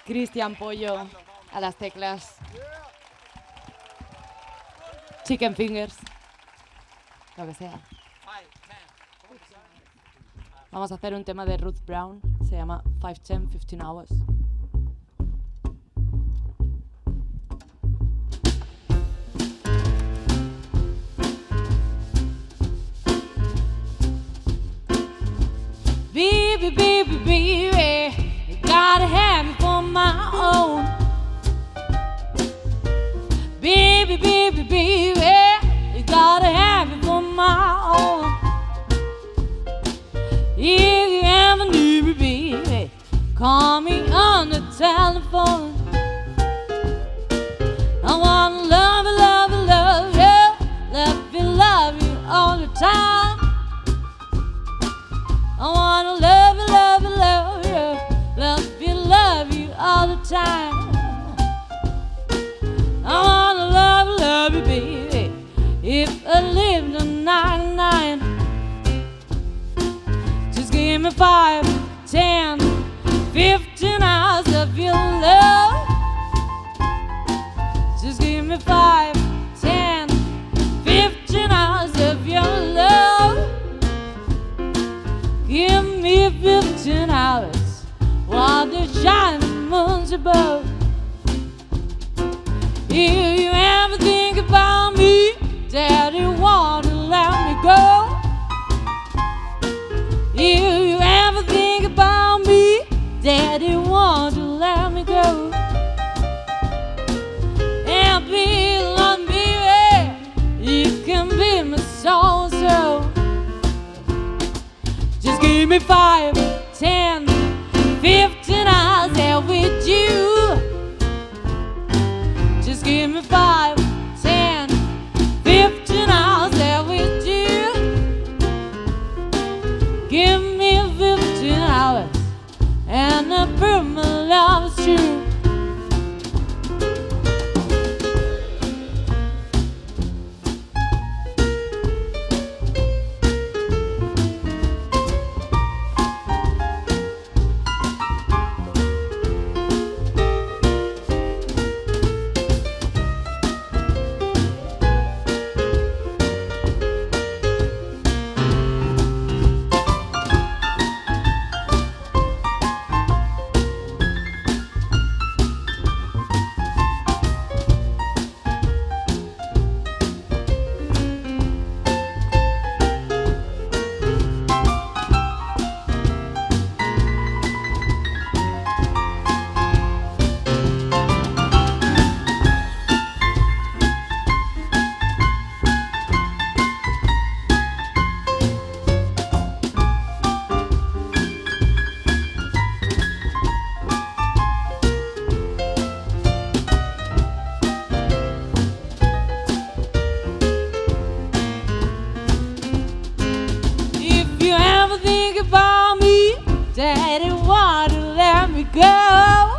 Cristian Pollo a las teclas. Chicken fingers. Lo que sea. Vamos a hacer un tema de Ruth Brown. Se llama 5, 10, 15 hours. Baby, baby, baby, you gotta have me for my own. Baby, baby, baby, you gotta have me for my own. If you ever need me, baby, call me on the telephone. I wanna love you, love you, love you, love you all the time. I wanna love you, love you, love you, love you all the time. I wanna love you, baby. If I lived on 99, just give me 5, 10, 15 hours of your love. Just give me 5, 10, 15 hours of your love. Give me 15 hours while the shining moon's above. If you ever think about me, Daddy, wanna let me go. If you ever think about me, Daddy, wanna let me go. And be like me, you can be my so-so. Just give me 5, 10, 15 hours there with you. Just give me 5, 10, 15 hours there with you. Give me 15 hours and I prove my love is true. Daddy, wanna let me go.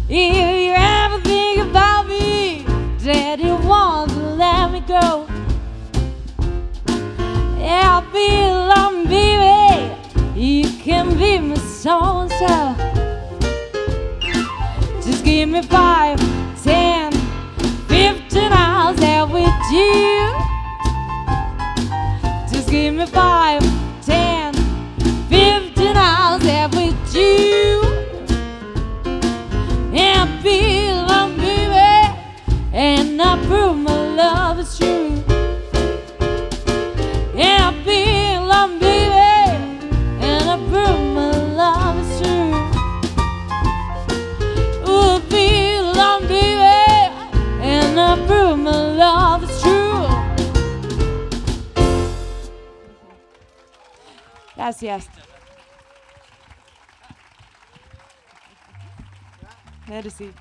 If you ever think about me, Daddy, wanna let me go. Yeah, be alone, baby. You can be my so-and-so. Just give me 5, 10, 15 hours there with you. Just give me 5, 10, 15 hours there with you. And be alone, baby, and I prove my love is true. And be alone, baby, and I prove my love is true. Ooh, be alone, baby, and I prove my love is true. Gracias. Merci.